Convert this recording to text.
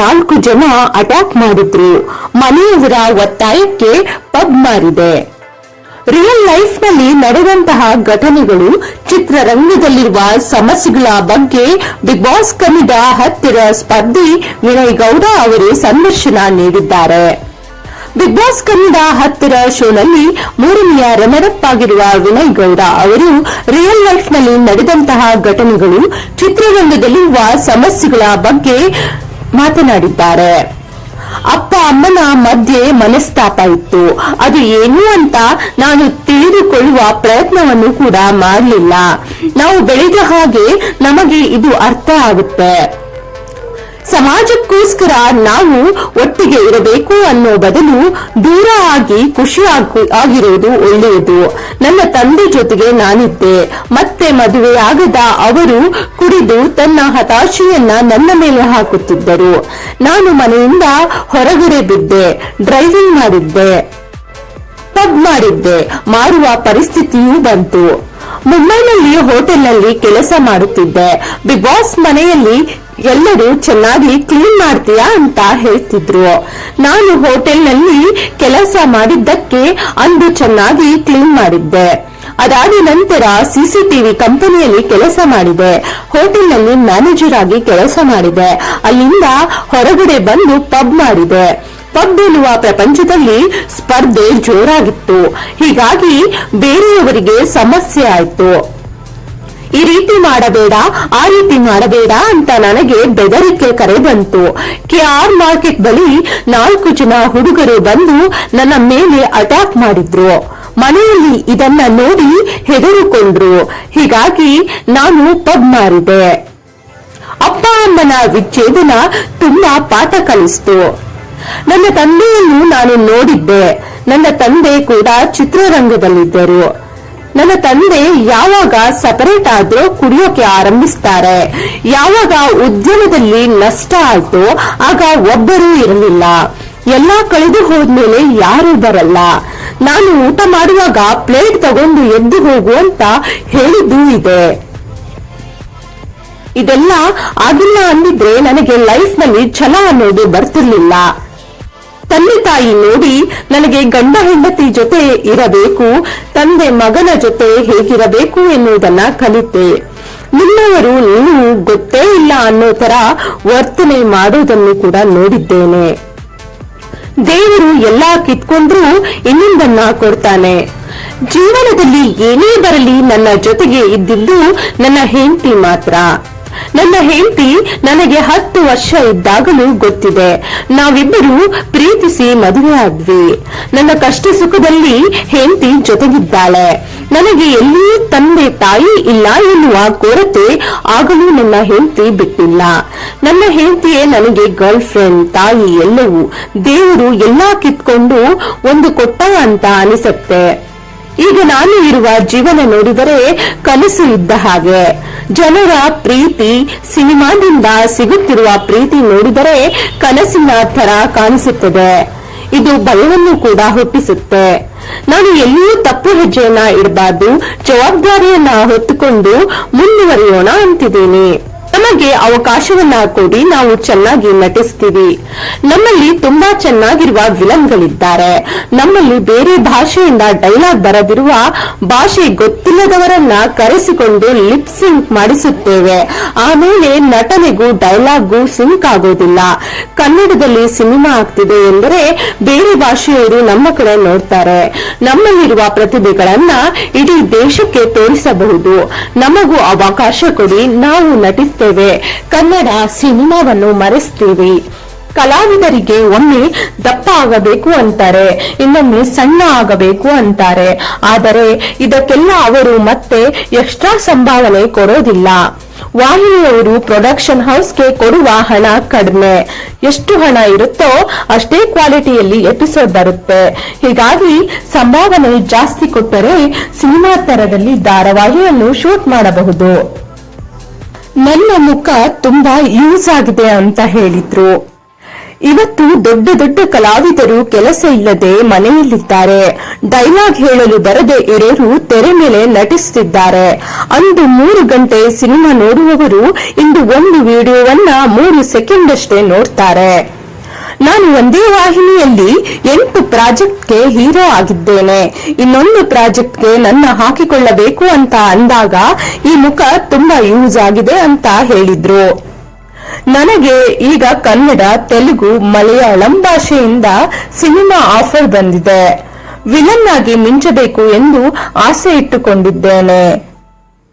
4 ಜನ ಅಟ್ಯಾಕ್ ಮಾಡಿದ್ರು. ಮನೆಯವರ ಒತ್ತಾಯಕ್ಕೆ ಪಬ್ ಮಾರಿದೆ. ರಿಯಲ್ ಲೈಫ್ ನಲ್ಲಿ ನಡೆದಂತಹ ಘಟನೆಗಳು, ಚಿತ್ರರಂಗದಲ್ಲಿರುವ ಸಮಸ್ಯೆಗಳ ಬಗ್ಗೆ ಬಿಗ್ ಬಾಸ್ ಕನ್ನಡ ಹತ್ತಿರ ಸ್ಪರ್ಧಿ ವಿನಯ್ ಗೌಡ ಅವರು ಸಂದರ್ಶನ ನೀಡಿದ್ದಾರೆ. ಬಿಗ್ ಬಾಸ್ ಕನ್ನಡ ಹತ್ತಿರ ಶೋನಲ್ಲಿ 3ನೇ ರನ್ನರ್ ಆಗಿರುವ ವಿನಯ್ ಗೌಡ ಅವರು ರಿಯಲ್ ಲೈಫ್ ನಲ್ಲಿ ನಡೆದಂತಹ ಘಟನೆಗಳು, ಚಿತ್ರರಂಗದಲ್ಲಿರುವ ಸಮಸ್ಯೆಗಳ ಬಗ್ಗೆ ಮಾತನಾಡಿದ್ದಾರೆ. ಅಪ್ಪ ಅಮ್ಮನ ಮಧ್ಯೆ ಮನಸ್ತಾಪ ಇತ್ತು. ಅದು ಏನು ಅಂತ ನಾನು ತಿಳಿದುಕೊಳ್ಳುವ ಪ್ರಯತ್ನವನ್ನು ಕೂಡ ಮಾಡಲಿಲ್ಲ. ನಾವು ಬೆಳೆದ ಹಾಗೆ ನಮಗೆ ಇದು ಅರ್ಥ ಆಗುತ್ತೆ. ಸಮಾಜಕ್ಕೋಸ್ಕರ ನಾವು ಒಟ್ಟಿಗೆ ಇರಬೇಕು ಅನ್ನೋ ಬದಲು ದೂರ ಆಗಿ ಖುಷಿಯಾಗಿರೋದು ಒಳ್ಳೆಯದು. ನನ್ನ ತಂದೆ ಜೊತೆಗೆ ನಾನಿದ್ದೆ. ಮತ್ತೆ ಮದುವೆಯಾಗದ ಅವರು ಕುಡಿದು ತನ್ನ ಹತಾಶೆಯನ್ನ ನನ್ನ ಮೇಲೆ ಹಾಕುತ್ತಿದ್ದರು. ನಾನು ಮನೆಯಿಂದ ಹೊರಗಡೆ ಬಿದ್ದೆ, ಡ್ರೈವಿಂಗ್ ಮಾಡಿದ್ದೆ, ಪಬ್ ಮಾಡಿದ್ದೆ, ಮಾರುವ ಪರಿಸ್ಥಿತಿಯೂ ಬಂತು. ಮುಂಬೈನಲ್ಲಿ ಹೋಟೆಲ್ನಲ್ಲಿ ಕೆಲಸ ಮಾಡುತ್ತಿದ್ದೆ. ಬಿಗ್ ಬಾಸ್ ಮನೆಯಲ್ಲಿ ಎಲ್ಲರೂ ಚೆನ್ನಾಗಿ ಕ್ಲೀನ್ ಮಾಡ್ತೀಯಾ ಅಂತ ಹೇಳ್ತಿದ್ರು. ನಾನು ಹೋಟೆಲ್ನಲ್ಲಿ ಕೆಲಸ ಮಾಡಿದ್ದಕ್ಕೆ ಅಂದು ಚೆನ್ನಾಗಿ ಕ್ಲೀನ್ ಮಾಡಿದ್ದೆ. ಅದಾದ ನಂತರ ಸಿಸಿಟಿವಿ ಕಂಪನಿಯಲ್ಲಿ ಕೆಲಸ ಮಾಡಿದೆ. ಹೋಟೆಲ್ನಲ್ಲಿ ಮ್ಯಾನೇಜರ್ ಆಗಿ ಕೆಲಸ ಮಾಡಿದೆ. ಅಲ್ಲಿಂದ ಹೊರಗಡೆ ಬಂದು ಪಬ್ ಮಾಡಿದೆ. ಪಬ್ ಎನ್ನುವ ಪ್ರಪಂಚದಲ್ಲಿ ಸ್ಪರ್ಧೆ ಜೋರಾಗಿತ್ತು. ಹೀಗಾಗಿ ಬೇರೆಯವರಿಗೆ ಸಮಸ್ಯೆ ಆಯ್ತು. ಈ ರೀತಿ ಮಾಡಬೇಡ, ಆ ರೀತಿ ಮಾಡಬೇಡ ಅಂತ ನನಗೆ ಬೆದರಿಕೆ ಕರೆ ಬಂತು. KR ಮಾರ್ಕೆಟ್ ಬಳಿ 4 ಜನ ಹುಡುಗರು ಬಂದು ನನ್ನ ಮೇಲೆ ಅಟ್ಯಾಕ್ ಮಾಡಿದ್ರು. ಮನೆಯಲ್ಲಿ ಇದನ್ನ ನೋಡಿ ಹೆದರಿಕೊಂಡ್ರು. ಹೀಗಾಗಿ ನಾನು ಪಬ್ ಮಾರಿದೆ. ಅಪ್ಪ ಅಮ್ಮನ ವಿಚ್ಛೇದನ ತುಂಬಾ ಪಾಠ ಕಲಿಸ್ತು. ನನ್ನ ತಂದೆಯನ್ನು ನಾನು ನೋಡಿದ್ದೆ. ನನ್ನ ತಂದೆ ಕೂಡ ಚಿತ್ರರಂಗದಲ್ಲಿದ್ದರು. ನನ್ನ ತಂದೆ ಯಾವಾಗ ಸಪರೇಟ್ ಆದ್ರೂ ಕುಡಿಯೋಕೆ ಆರಂಭಿಸ್ತಾರೆ. ಯಾವಾಗ ಉದ್ಯಮದಲ್ಲಿ ನಷ್ಟ ಆಯ್ತೋ ಆಗ ಒಬ್ಬರೂ ಇರಲಿಲ್ಲ. ಎಲ್ಲಾ ಕಳೆದು ಹೋದ್ಮೇಲೆ ಯಾರು ಬರಲ್ಲ. ನಾನು ಊಟ ಮಾಡುವಾಗ ಪ್ಲೇಟ್ ತಗೊಂಡು ಎದ್ದು ಹೋಗು ಅಂತ ಹೇಳಿದ್ದೂ ಇದೆ. ಇದೆಲ್ಲ ಆಗಿಲ್ಲ ಅಂದಿದ್ರೆ ನನಗೆ ಲೈಫ್ ನಲ್ಲಿ ಛಲ ಅನ್ನೋದು ಬರ್ತಿರ್ಲಿಲ್ಲ. ತಂದೆ ತಾಯಿ ನೋಡಿ ನನಗೆ ಗಂಡ ಹೆಂಡತಿ ಜೊತೆ ಇರಬೇಕು, ತಂದೆ ಮಗನ ಜೊತೆ ಹೇಗಿರಬೇಕು ಎನ್ನುವುದನ್ನ ಕಲಿತೆ. ನಿಮ್ಮವರು ನೀವು ಗೊತ್ತೇ ಇಲ್ಲ ಅನ್ನೋ ತರ ವರ್ತನೆ ಮಾಡೋದನ್ನು ಕೂಡ ನೋಡಿದ್ದೇನೆ. ದೇವರು ಎಲ್ಲಾ ಕಿತ್ಕೊಂಡ್ರೂ ಇನ್ನೊಂದನ್ನ ಕೊಡ್ತಾನೆ. ಜೀವನದಲ್ಲಿ ಏನೇ ಬರಲಿ ನನ್ನ ಜೊತೆಗೆ ಇದ್ದಿದ್ದು ನನ್ನ ಹೆಂಡತಿ ಮಾತ್ರ. ನನ್ನ ಹೆಂಡತಿ ನನಗೆ 10 ವರ್ಷ ಇದ್ದಾಗಲೂ ಗೊತ್ತಿದೆ. ನಾವಿಬ್ಬರು ಪ್ರೀತಿಸಿ ಮದುವೆ ಆದ್ವಿ. ನನ್ನ ಕಷ್ಟ ಸುಖದಲ್ಲಿ ಹೆಂಡತಿ ಜೊತೆಗಿದ್ದಾಳೆ. ನನಗೆ ಎಲ್ಲಿಯೂ ತಂದೆ ತಾಯಿ ಇಲ್ಲ ಎನ್ನುವ ಕೊರತೆ ಆಗಲೂ ನನ್ನ ಹೆಂಡತಿ ಬಿಟ್ಟಿಲ್ಲ. ನನ್ನ ಹೆಂಡತಿಯೇ ನನಗೆ ಗರ್ಲ್ ಫ್ರೆಂಡ್, ತಾಯಿ, ಎಲ್ಲವೂ. ದೇವರು ಎಲ್ಲಾ ಕಿತ್ಕೊಂಡು ಒಂದು ಕೊಟ್ಟ ಅಂತ ಅನಿಸುತ್ತೆ. ಈಗ ನಾನು ಇರುವ ಜೀವನ ನೋಡಿದರೆ ಕನಸು ಇದ್ದ ಹಾಗೆ. ಜನರ ಪ್ರೀತಿ, ಸಿನಿಮಾದಿಂದ ಸಿಗುತ್ತಿರುವ ಪ್ರೀತಿ ನೋಡಿದರೆ ಕನಸಿನ ತರ ಕಾಣಿಸುತ್ತದೆ. ಇದು ಭಯವನ್ನು ಕೂಡ ಹುಟ್ಟಿಸುತ್ತೆ. ನಾನು ಎಲ್ಲಿಯೂ ತಪ್ಪು ಹೆಜ್ಜೆಯನ್ನ ಇಡಬಾರ್ದು, ಜವಾಬ್ದಾರಿಯನ್ನ ಹೊತ್ತುಕೊಂಡು ಮುಂದುವರಿಯೋಣ ಅಂತಿದ್ದೀನಿ. ನಮಗೆ ಅವಕಾಶವನ್ನ ಕೊಡಿ, ನಾವು ಚೆನ್ನಾಗಿ ನಟಿಸ್ತೀವಿ. ನಮ್ಮಲ್ಲಿ ತುಂಬಾ ಚೆನ್ನಾಗಿರುವ ವಿಲನ್ಗಳಿದ್ದಾರೆ. ನಮ್ಮಲ್ಲಿ ಬೇರೆ ಭಾಷೆಯಿಂದ ಡೈಲಾಗ್ ಬರದಿರುವ, ಭಾಷೆ ಗೊತ್ತಿಲ್ಲದವರನ್ನ ಕರೆಸಿಕೊಂಡು ಲಿಪ್ ಸಿಂಕ್ ಮಾಡಿಸುತ್ತೇವೆ. ಆಮೇಲೆ ನಟನೆಗೂ ಡೈಲಾಗ್ಗೂ ಸಿಂಕ್ ಆಗೋದಿಲ್ಲ. ಕನ್ನಡದಲ್ಲಿ ಸಿನಿಮಾ ಆಗ್ತಿದೆ ಎಂದರೆ ಬೇರೆ ಭಾಷೆಯವರು ನಮ್ಮ ಕಡೆ ನೋಡ್ತಾರೆ. ನಮ್ಮಲ್ಲಿರುವ ಪ್ರತಿಭೆಗಳನ್ನ ಇಡೀ ದೇಶಕ್ಕೆ ತೋರಿಸಬಹುದು. ನಮಗೂ ಅವಕಾಶ ಕೊಡಿ, ನಾವು ನಟಿಸ್ತೇವೆ. ಕನ್ನಡ ಸಿನಿಮಾವನ್ನು ಮರೆಸ್ತೀವಿ. ಕಲಾವಿದರಿಗೆ ಒಮ್ಮೆ ದಪ್ಪ ಆಗಬೇಕು ಅಂತಾರೆ, ಇನ್ನೊಮ್ಮೆ ಸಣ್ಣ ಆಗಬೇಕು ಅಂತಾರೆ. ಆದರೆ ಇದಕ್ಕೆಲ್ಲ ಅವರು ಮತ್ತೆ ಎಕ್ಸ್ಟ್ರಾ ಸಂಭಾವನೆ ಕೊಡೋದಿಲ್ಲ. ವಾಹಿನಿಯವರು ಪ್ರೊಡಕ್ಷನ್ ಹೌಸ್ಗೆ ಕೊಡುವ ಹಣ ಕಡಿಮೆ. ಎಷ್ಟು ಹಣ ಇರುತ್ತೋ ಅಷ್ಟೇ ಕ್ವಾಲಿಟಿಯಲ್ಲಿ ಎಪಿಸೋಡ್ ಬರುತ್ತೆ. ಹೀಗಾಗಿ ಸಂಭಾವನೆ ಜಾಸ್ತಿ ಕೊಟ್ಟರೆ ಸಿನಿಮಾ ತರದಲ್ಲಿ ಧಾರಾವಾಹಿಯನ್ನು ಶೂಟ್ ಮಾಡಬಹುದು. ನನ್ನ ಮುಖ ತುಂಬಾ ಯೂಸ್ ಆಗಿದೆ ಅಂತ ಹೇಳಿದ್ರು. ಇವತ್ತು ದೊಡ್ಡ ದೊಡ್ಡ ಕಲಾವಿದರು ಕೆಲಸ ಇಲ್ಲದೆ ಮನೆಯಲ್ಲಿದ್ದಾರೆ. ಡೈಲಾಗ್ ಹೇಳಲು ಬರದೆ ಇರೋರು ತೆರೆ ಮೇಲೆ ನಟಿಸುತ್ತಿದ್ದಾರೆ. ಅಂದು 3 ಗಂಟೆ ಸಿನಿಮಾ ನೋಡುವವರು ಇಂದು ಒಂದು ವಿಡಿಯೋವನ್ನ 3 ಸೆಕೆಂಡ್ ಅಷ್ಟೇ ನೋಡ್ತಾರೆ. ನಾನು ಒಂದೇ ವಾಹಿನಿಯಲ್ಲಿ 8 ಪ್ರಾಜೆಕ್ಟ್ಗೆ ಹೀರೋ ಆಗಿದ್ದೇನೆ. ಇನ್ನೊಂದು ಪ್ರಾಜೆಕ್ಟ್ಗೆ ನನ್ನ ಹಾಕಿಕೊಳ್ಳಬೇಕು ಅಂತ ಅಂದಾಗ ಈ ಮುಖ ತುಂಬಾ ಯೂಸ್ ಆಗಿದೆ ಅಂತ ಹೇಳಿದ್ರು. ನನಗೆ ಈಗ ಕನ್ನಡ, ತೆಲುಗು, ಮಲಯಾಳಂ ಭಾಷೆಯಿಂದ ಸಿನಿಮಾ ಆಫರ್ ಬಂದಿದೆ. ವಿಲನ್ ಆಗಿ ಮಿಂಚಬೇಕು ಎಂದು ಆಸೆ ಇಟ್ಟುಕೊಂಡಿದ್ದೇನೆ.